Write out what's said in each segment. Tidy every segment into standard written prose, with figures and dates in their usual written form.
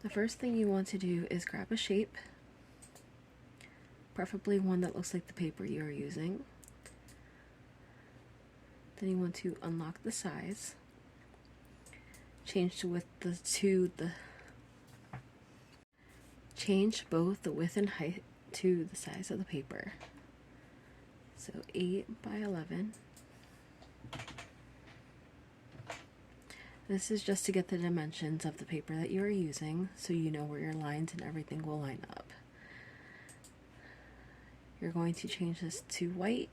The first thing you want to do is grab a shape, preferably one that looks like the paper you are using. Then you want to unlock the size, change both the width and height to the size of the paper. So 8 by 11. This is just to get the dimensions of the paper that you are using, so you know where your lines and everything will line up. You're going to change this to white,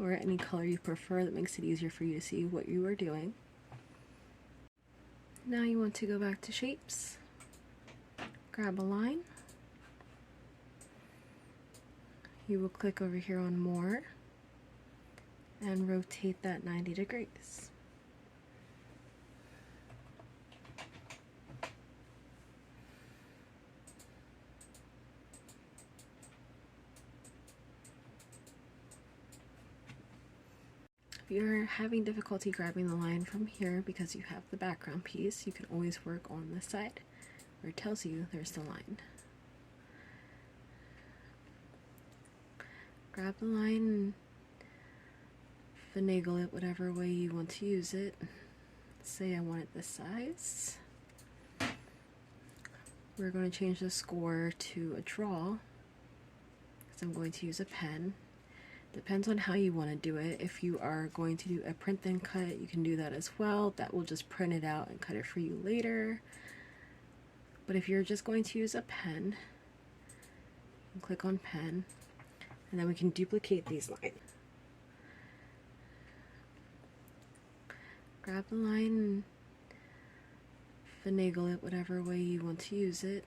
or any color you prefer that makes it easier for you to see what you are doing. Now you want to go back to shapes, grab a line. You will click over here on more and rotate that 90 degrees. If you're having difficulty grabbing the line from here because you have the background piece, you can always work on this side where it tells you there's the line. Grab the line and finagle it whatever way you want to use it. Say I want it this size. We're going to change the score to a draw because I'm going to use a pen. Depends on how you want to do it. If you are going to do a print then cut, you can do that as well. That will just print it out and cut it for you later. But if you're just going to use a pen, click on pen, and then we can duplicate these lines. Grab the line and finagle it whatever way you want to use it.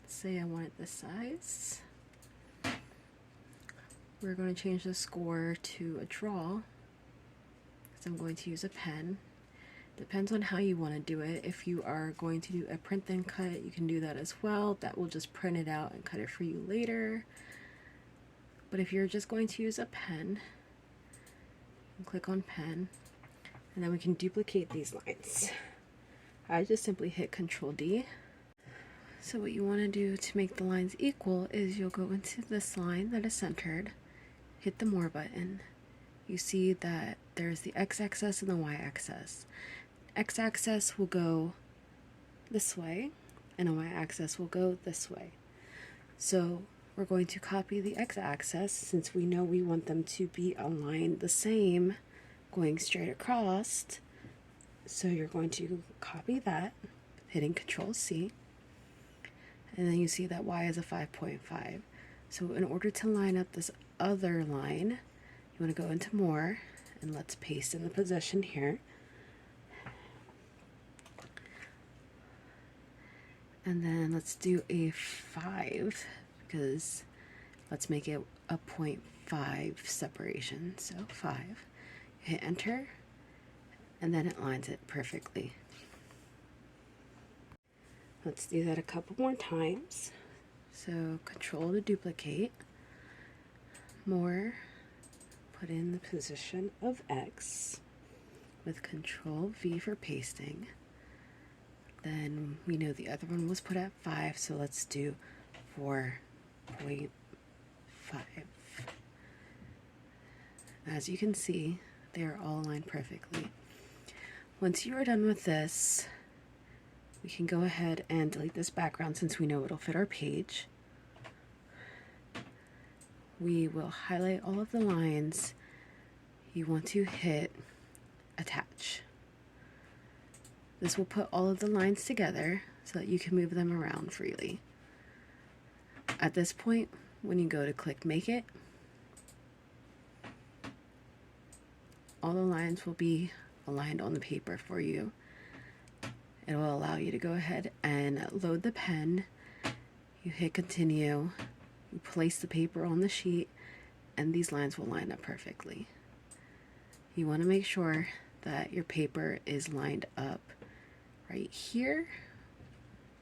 Say I want it this size. We're going to change the score to a draw because I'm going to use a pen. Depends on how you want to do it. If you are going to do a print then cut, you can do that as well. That will just print it out and cut it for you later. But if you're just going to use a pen, click on pen, and then we can duplicate these lines. I just simply hit Control D. So what you want to do to make the lines equal is you'll go into this line that is centered, hit the More button. You see that there's the x-axis and the y-axis. X-axis will go this way, and the y-axis will go this way. So we're going to copy the x-axis since we know we want them to be aligned the same, going straight across. So you're going to copy that, hitting Control C. And then you see that y is a 5.5. So in order to line up this other line, you want to go into More, and let's paste in the position here. And then let's do a 5, because let's make it a 0.5 separation. So 5. Hit Enter, and then it lines it perfectly. Let's do that a couple more times. So Control to duplicate, More, put in the position of X with Control V for pasting. Then we know the other one was put at 5, so let's do 4.5. As you can see, they are all aligned perfectly. Once you are done with this, we can go ahead and delete this background since we know it'll fit our page. We will highlight all of the lines. You want to hit Attach. This will put all of the lines together so that you can move them around freely. At this point, when you go to click Make It, all the lines will be aligned on the paper for you. It will allow you to go ahead and load the pen. You hit Continue, you place the paper on the sheet, and these lines will line up perfectly. You want to make sure that your paper is lined up right here,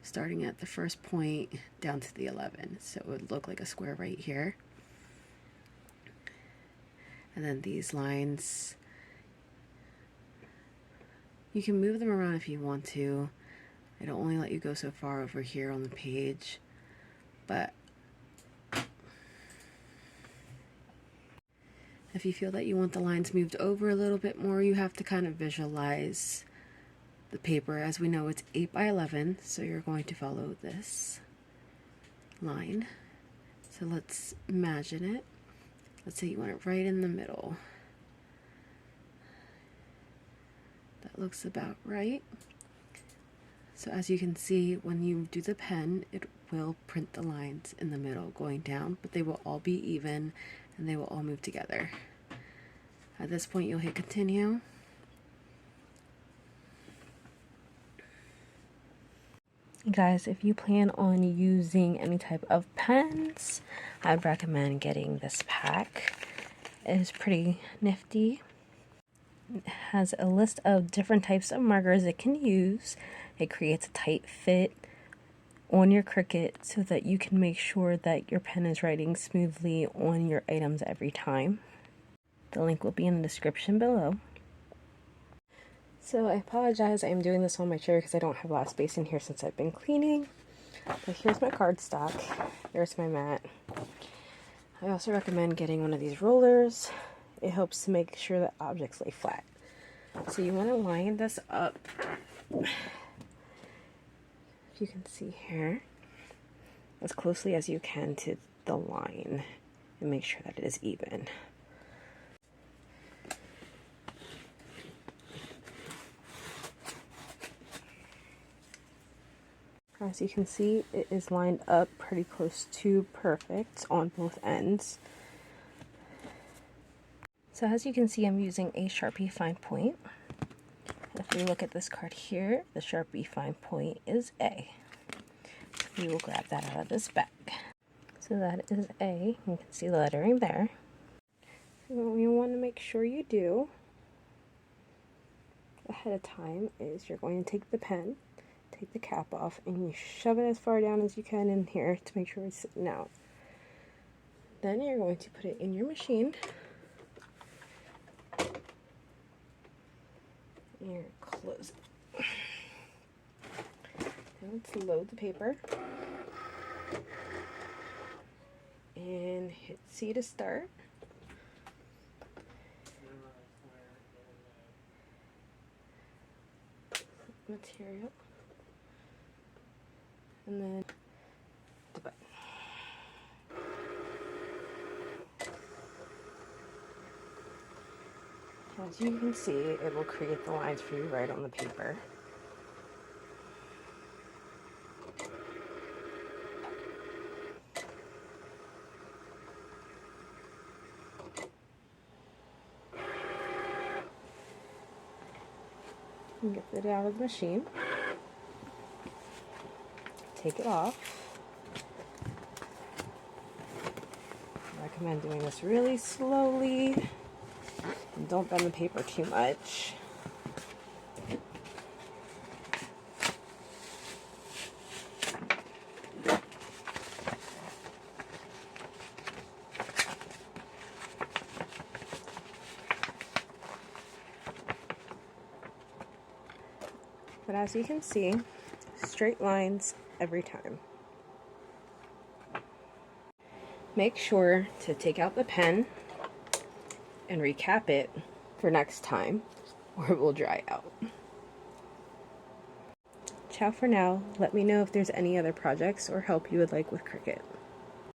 starting at the first point down to the 11. So it would look like a square right here. And then these lines, you can move them around if you want to. It'll only let you go so far over here on the page, but if you feel that you want the lines moved over a little bit more, you have to kind of visualize the paper. As we know, it's 8 by 11, so you're going to follow this line. So let's imagine it. Let's say you want it right in the middle. That looks about right. So as you can see, when you do the pen, it will print the lines in the middle going down, but they will all be even and they will all move together. At this point, you'll hit continue. Guys, if you plan on using any type of pens, I'd recommend getting this pack. It is pretty nifty. It has a list of different types of markers it can use. It creates a tight fit on your Cricut so that you can make sure that your pen is writing smoothly on your items every time. The link will be in the description below. So I apologize, I'm doing this on my chair because I don't have a lot of space in here since I've been cleaning. But here's my cardstock. There's my mat. I also recommend getting one of these rollers. It helps to make sure that objects lay flat. So you want to line this up, if you can see here, as closely as you can to the line and make sure that it is even. As you can see, it is lined up pretty close to perfect on both ends. So as you can see, I'm using a Sharpie fine point. If we look at this card here, the Sharpie fine point is A. So we will grab that out of this bag. So that is A. You can see the lettering there. So what you want to make sure you do ahead of time is you're going to take the pen, take the cap off, and you shove it as far down as you can in here to make sure it's sitting out. Then you're going to put it in your machine. And you're close it. Now let's load the paper. And hit C to start. Material. And then the button. As you can see, it will create the lines for you right on the paper. Get it out of the machine. Take it off. I recommend doing this really slowly. And don't bend the paper too much. But as you can see, straight lines every time. Make sure to take out the pen and recap it for next time, or it will dry out. Ciao for now. Let me know if there's any other projects or help you would like with Cricut.